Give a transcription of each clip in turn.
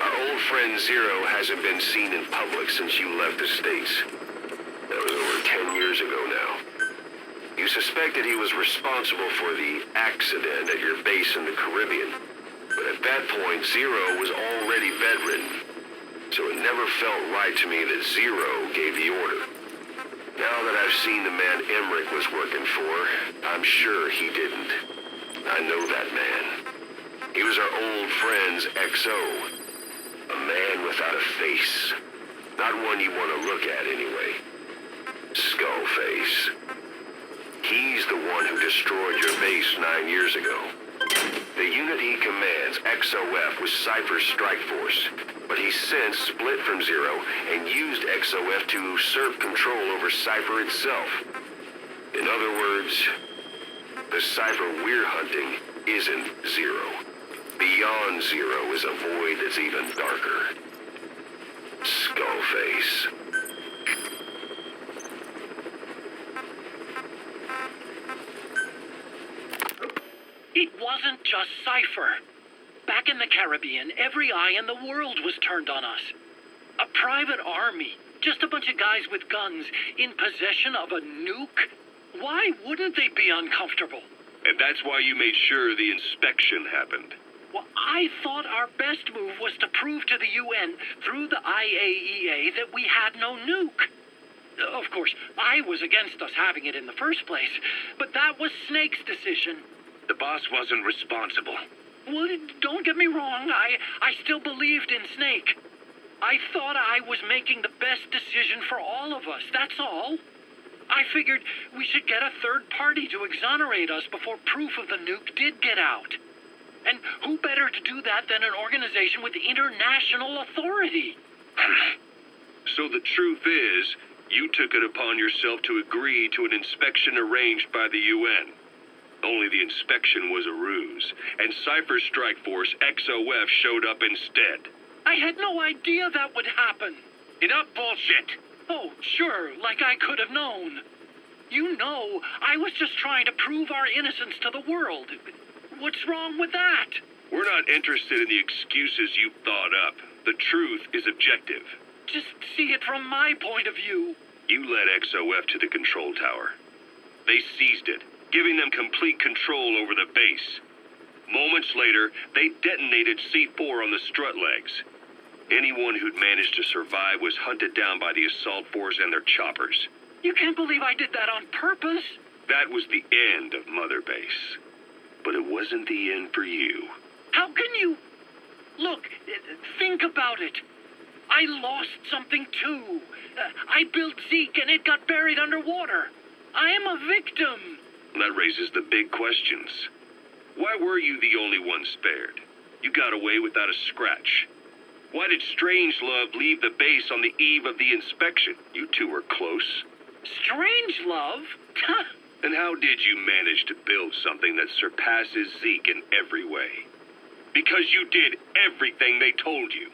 Our old friend Zero hasn't been seen in public since you left the States. That was over 10 years ago now. You suspected he was responsible for the accident at your base in the Caribbean. But at that point, Zero was already bedridden. So it never felt right to me that Zero gave the order. Now that I've seen the man Emmerich was working for, I'm sure he didn't. I know that man. He was our old friend's XO. A man without a face. Not one you want to look at anyway. Skullface. He's the one who destroyed your base 9 years ago. The unit he commands, XOF, was Cypher's strike force, but he's since split from Zero and used XOF to usurp control over Cypher itself. In other words, the Cypher we're hunting isn't Zero. Beyond Zero is a void that's even darker. Skullface. It wasn't just Cypher. Back in the Caribbean, every eye in the world was turned on us. A private army, just a bunch of guys with guns, in possession of a nuke? Why wouldn't they be uncomfortable? And that's why you made sure the inspection happened. Well, I thought our best move was to prove to the UN through the IAEA that we had no nuke. Of course, I was against us having it in the first place, but that was Snake's decision. The boss wasn't responsible. Well, don't get me wrong, I still believed in Snake. I thought I was making the best decision for all of us, that's all. I figured we should get a third party to exonerate us before proof of the nuke did get out. And who better to do that than an organization with international authority? So the truth is, you took it upon yourself to agree to an inspection arranged by the UN. Only the inspection was a ruse, and Cypher's strike force, XOF, showed up instead. I had no idea that would happen. Enough bullshit! Oh, sure, like I could have known. You know, I was just trying to prove our innocence to the world. What's wrong with that? We're not interested in the excuses you thought up. The truth is objective. Just see it from my point of view. You led XOF to the control tower. They seized it, giving them complete control over the base. Moments later, they detonated C4 on the strut legs. Anyone who'd managed to survive was hunted down by the assault force and their choppers. You can't believe I did that on purpose. That was the end of Mother Base. But it wasn't the end for you. How can you... Look, think about it. I lost something too. I built Zeke and it got buried underwater. I am a victim. That raises the big questions. Why were you the only one spared? You got away without a scratch. Why did Strangelove leave the base on the eve of the inspection? You two were close. Strangelove? And how did you manage to build something that surpasses Zeke in every way? Because you did everything they told you.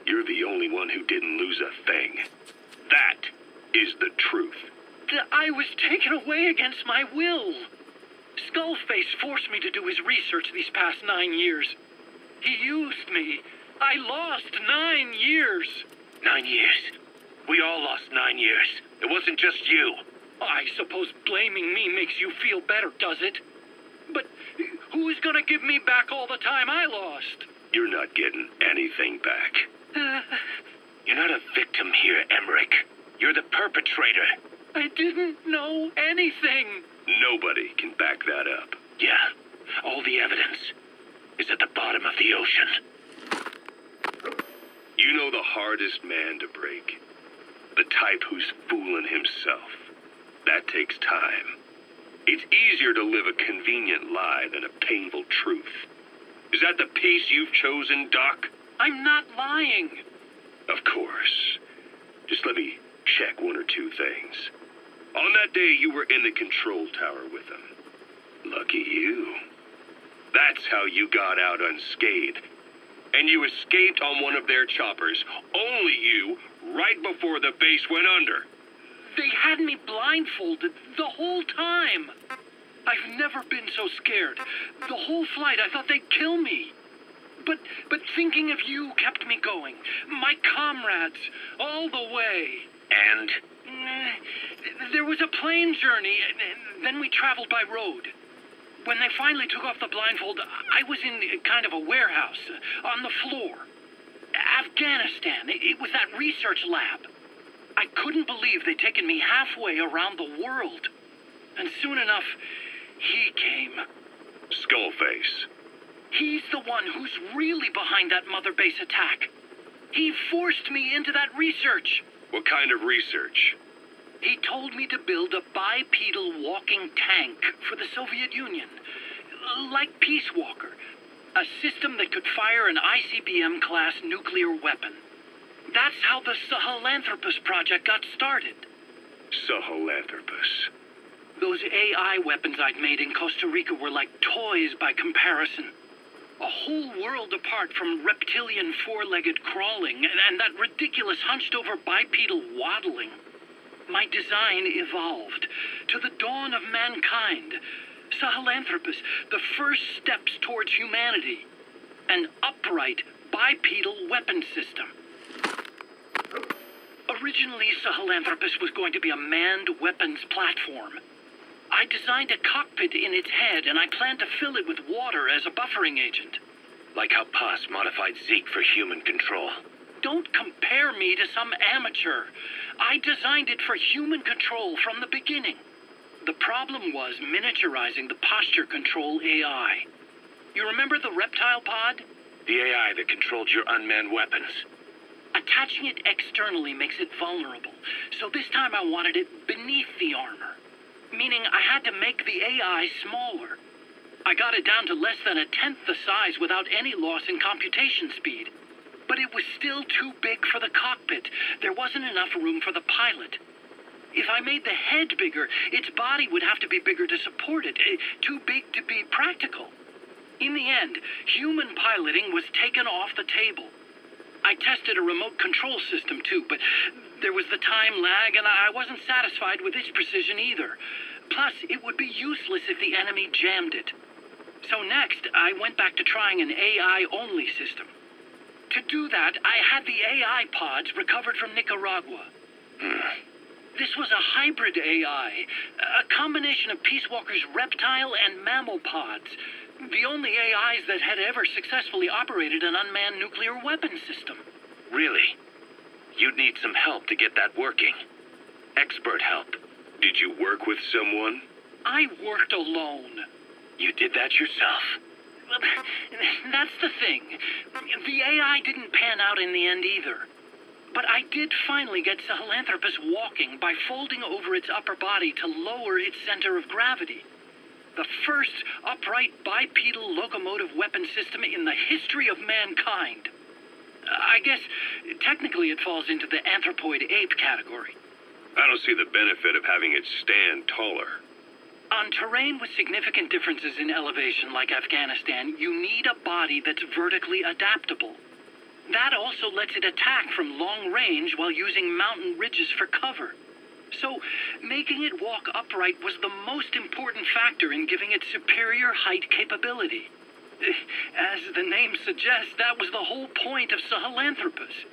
You're the only one who didn't lose a thing. That is the truth. I was taken away against my will. Skullface forced me to do his research these past 9 years. He used me. I lost 9 years. 9 years? We all lost 9 years. It wasn't just you. I suppose blaming me makes you feel better, does it? But who's gonna give me back all the time I lost? You're not getting anything back. You're not a victim here, Emmerich. You're the perpetrator. I didn't know anything. Nobody can back that up. Yeah, all the evidence is at the bottom of the ocean. You know the hardest man to break. The type who's fooling himself. That takes time. It's easier to live a convenient lie than a painful truth. Is that the piece you've chosen, Doc? I'm not lying. Of course. Just let me check one or two things. On that day, you were in the control tower with them. Lucky you. That's how you got out unscathed. And you escaped on one of their choppers. Only you, right before the base went under. They had me blindfolded the whole time. I've never been so scared. The whole flight, I thought they'd kill me. But thinking of you kept me going. My comrades, all the way. And? There was a plane journey, and then we traveled by road. When they finally took off the blindfold, I was in kind of a warehouse, on the floor. Afghanistan, it was that research lab. I couldn't believe they'd taken me halfway around the world. And soon enough, he came. Skullface. He's the one who's really behind that Mother Base attack. He forced me into that research. What kind of research? He told me to build a bipedal walking tank for the Soviet Union. Like Peace Walker. A system that could fire an ICBM-class nuclear weapon. That's how the Sahelanthropus project got started. Sahelanthropus. Those AI weapons I'd made in Costa Rica were like toys by comparison. A whole world apart from reptilian four-legged crawling and that ridiculous hunched-over bipedal waddling. My design evolved to the dawn of mankind. Sahelanthropus, the first steps towards humanity. An upright bipedal weapon system. Originally, Sahelanthropus was going to be a manned weapons platform. I designed a cockpit in its head, and I planned to fill it with water as a buffering agent. Like how Paz modified Zeke for human control. Don't compare me to some amateur. I designed it for human control from the beginning. The problem was miniaturizing the posture control AI. You remember the reptile pod? The AI that controlled your unmanned weapons. Attaching it externally makes it vulnerable, so this time I wanted it beneath the armor. Meaning I had to make the AI smaller. I got it down to less than a tenth the size without any loss in computation speed. But it was still too big for the cockpit. There wasn't enough room for the pilot. If I made the head bigger, its body would have to be bigger to support it. Too big to be practical. In the end, human piloting was taken off the table. I tested a remote control system too, but there was the time lag and I wasn't satisfied with its precision either. Plus, it would be useless if the enemy jammed it. So next, I went back to trying an AI-only system. To do that, I had the AI pods recovered from Nicaragua. This was a hybrid AI, a combination of Peace Walker's reptile and mammal pods. The only AIs that had ever successfully operated an unmanned nuclear weapon system. Really? You'd need some help to get that working. Expert help. Did you work with someone? I worked alone. You did that yourself? That's the thing. The AI didn't pan out in the end either. But I did finally get Sahelanthropus walking by folding over its upper body to lower its center of gravity. The first upright bipedal locomotive weapon system in the history of mankind. I guess technically it falls into the anthropoid ape category. I don't see the benefit of having it stand taller. On terrain with significant differences in elevation like Afghanistan, you need a body that's vertically adaptable. That also lets it attack from long range while using mountain ridges for cover. So, making it walk upright was the most important factor in giving it superior height capability. As the name suggests, that was the whole point of Sahelanthropus.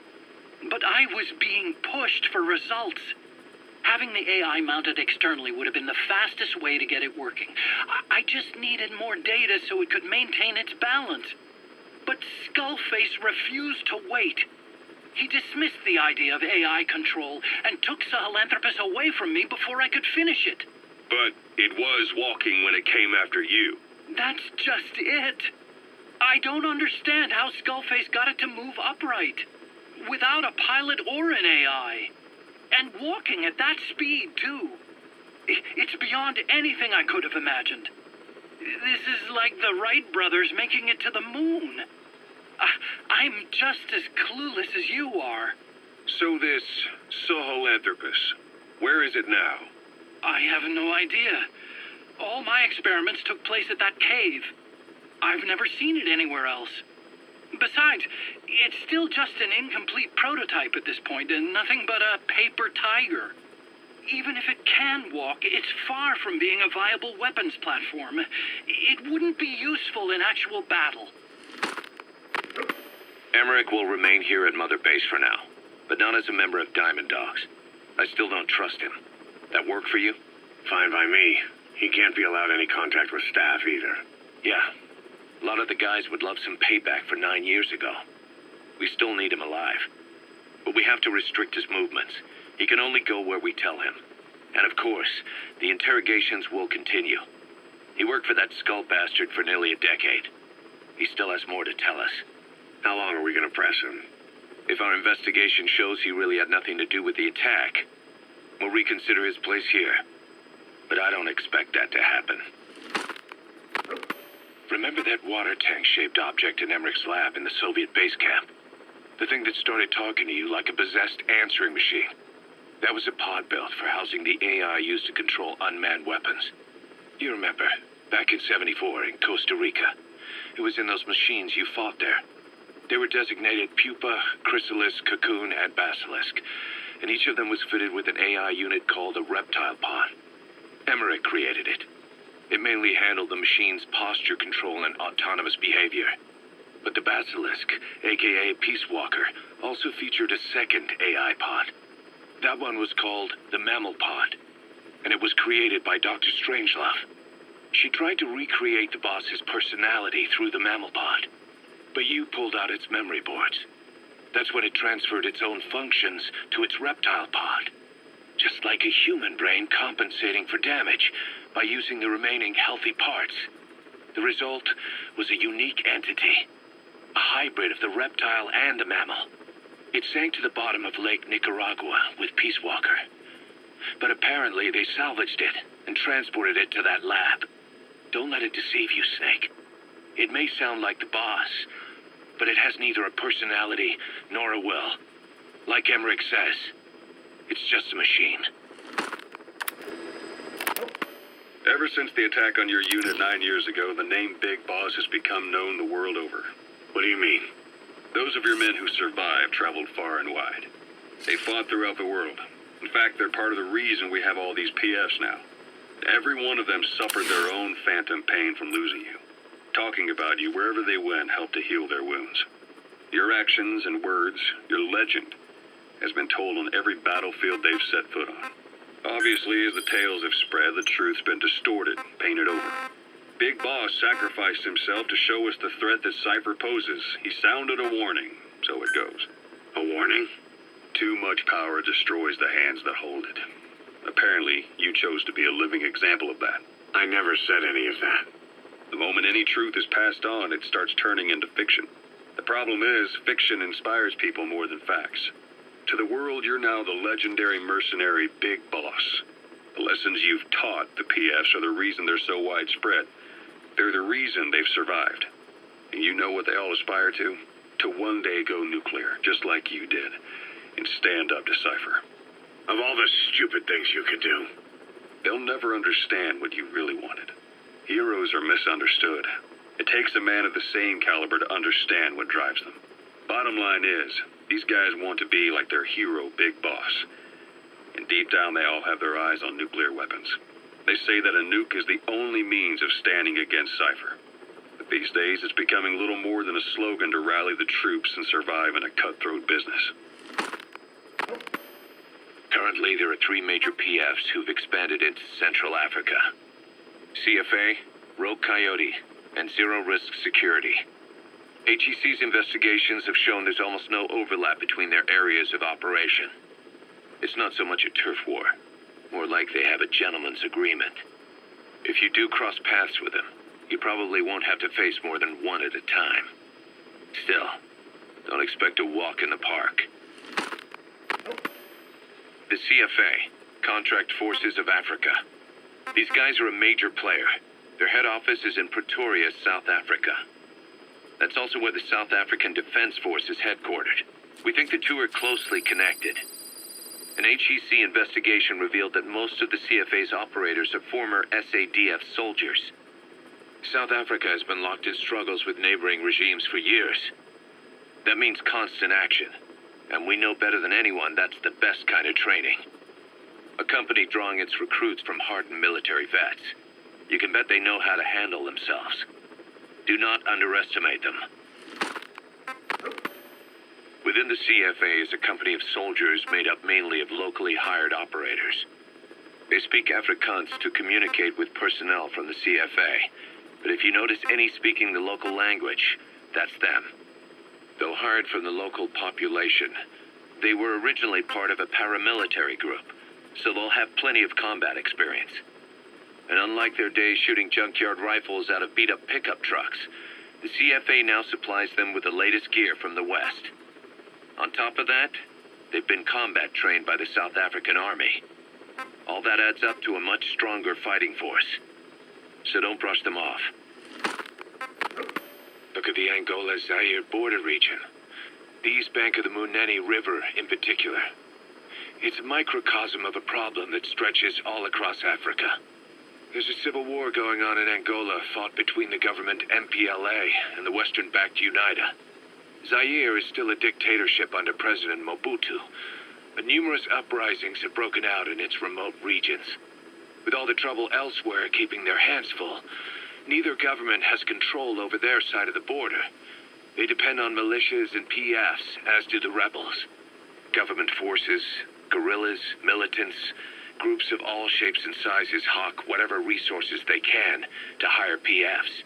But I was being pushed for results. Having the AI mounted externally would have been the fastest way to get it working. I just needed more data so it could maintain its balance. But Skullface refused to wait. He dismissed the idea of AI control and took Sahelanthropus away from me before I could finish it. But it was walking when it came after you. That's just it. I don't understand how Skullface got it to move upright, without a pilot or an AI. And walking at that speed, too. It's beyond anything I could have imagined. This is like the Wright brothers making it to the moon. I'm just as clueless as you are. So this Sahelanthropus, where is it now? I have no idea. All my experiments took place at that cave. I've never seen it anywhere else. Besides, it's still just an incomplete prototype at this point, and nothing but a paper tiger. Even if it can walk, it's far from being a viable weapons platform. It wouldn't be useful in actual battle. Emmerich will remain here at Mother Base for now, but not as a member of Diamond Dogs. I still don't trust him. That work for you? Fine by me. He can't be allowed any contact with staff either. Yeah. A lot of the guys would love some payback for 9 years ago. We still need him alive. But we have to restrict his movements. He can only go where we tell him. And of course, the interrogations will continue. He worked for that skull bastard for nearly a decade. He still has more to tell us. How long are we gonna press him? If our investigation shows he really had nothing to do with the attack, we'll reconsider his place here. But I don't expect that to happen. Remember that water tank-shaped object in Emmerich's lab in the Soviet base camp? The thing that started talking to you like a possessed answering machine. That was a pod built for housing the AI used to control unmanned weapons. You remember, back in '74 in Costa Rica. It was in those machines you fought there. They were designated Pupa, Chrysalis, Cocoon, and Basilisk, and each of them was fitted with an AI unit called a reptile pod. Emmerich created it. It mainly handled the machine's posture control and autonomous behavior. But the Basilisk, aka Peace Walker, also featured a second AI pod. That one was called the Mammal Pod, and it was created by Dr. Strangelove. She tried to recreate the boss's personality through the Mammal Pod, but you pulled out its memory boards. That's when it transferred its own functions to its reptile pod. Just like a human brain compensating for damage by using the remaining healthy parts. The result was a unique entity, a hybrid of the reptile and the mammal. It sank to the bottom of Lake Nicaragua with Peace Walker. But apparently they salvaged it and transported it to that lab. Don't let it deceive you, Snake. It may sound like the boss, but it has neither a personality nor a will. Like Emmerich says, it's just a machine. Ever since the attack on your unit 9 years ago, the name Big Boss has become known the world over. What do you mean? Those of your men who survived traveled far and wide. They fought throughout the world. In fact, they're part of the reason we have all these PFs now. Every one of them suffered their own phantom pain from losing you. Talking about you wherever they went helped to heal their wounds. Your actions and words, your legend, has been told on every battlefield they've set foot on. Obviously, as the tales have spread, the truth's been distorted, painted over. Big Boss sacrificed himself to show us the threat that Cypher poses. He sounded a warning, so it goes. A warning? Too much power destroys the hands that hold it. Apparently, you chose to be a living example of that. I never said any of that. The moment any truth is passed on, it starts turning into fiction. The problem is, fiction inspires people more than facts. To the world, you're now the legendary mercenary Big Boss. The lessons you've taught the PFs are the reason they're so widespread. They're the reason they've survived. And you know what they all aspire to? To one day go nuclear, just like you did, and stand up to Cypher. Of all the stupid things you could do. They'll never understand what you really wanted. Heroes are misunderstood. It takes a man of the same caliber to understand what drives them. Bottom line is, these guys want to be like their hero, Big Boss. And deep down, they all have their eyes on nuclear weapons. They say that a nuke is the only means of standing against Cypher. But these days, it's becoming little more than a slogan to rally the troops and survive in a cutthroat business. Currently, there are 3 major PFs who've expanded into Central Africa. CFA, Rogue Coyote, and Zero Risk Security. HEC's investigations have shown there's almost no overlap between their areas of operation. It's not so much a turf war, more like they have a gentleman's agreement. If you do cross paths with them, you probably won't have to face more than one at a time. Still, don't expect a walk in the park. The CFA, Contract Forces of Africa. These guys are a major player. Their head office is in Pretoria, South Africa. That's also where the South African Defense Force is headquartered. We think the two are closely connected. An HEC investigation revealed that most of the CFA's operators are former SADF soldiers. South Africa has been locked in struggles with neighboring regimes for years. That means constant action. And we know better than anyone that's the best kind of training. A company drawing its recruits from hardened military vets. You can bet they know how to handle themselves. Do not underestimate them. Within the CFA is a company of soldiers made up mainly of locally hired operators. They speak Afrikaans to communicate with personnel from the CFA, but if you notice any speaking the local language, that's them. Though hired from the local population, they were originally part of a paramilitary group, so they'll have plenty of combat experience. And unlike their days shooting junkyard rifles out of beat-up pickup trucks, the CFA now supplies them with the latest gear from the West. On top of that, they've been combat trained by the South African Army. All that adds up to a much stronger fighting force. So don't brush them off. Look at the Angola-Zaire border region. The East bank of the Munene River in particular. It's a microcosm of a problem that stretches all across Africa. There's a civil war going on in Angola, fought between the government MPLA and the Western-backed UNITA. Zaire is still a dictatorship under President Mobutu, but numerous uprisings have broken out in its remote regions. With all the trouble elsewhere keeping their hands full, neither government has control over their side of the border. They depend on militias and PFs, as do the rebels. Government forces, guerrillas, militants, groups of all shapes and sizes hawk whatever resources they can to hire PFs.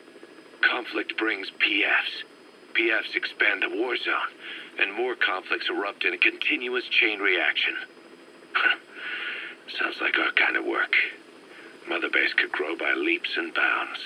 Conflict brings PFs. PFs expand the war zone, and more conflicts erupt in a continuous chain reaction. Sounds like our kind of work. Mother Base could grow by leaps and bounds.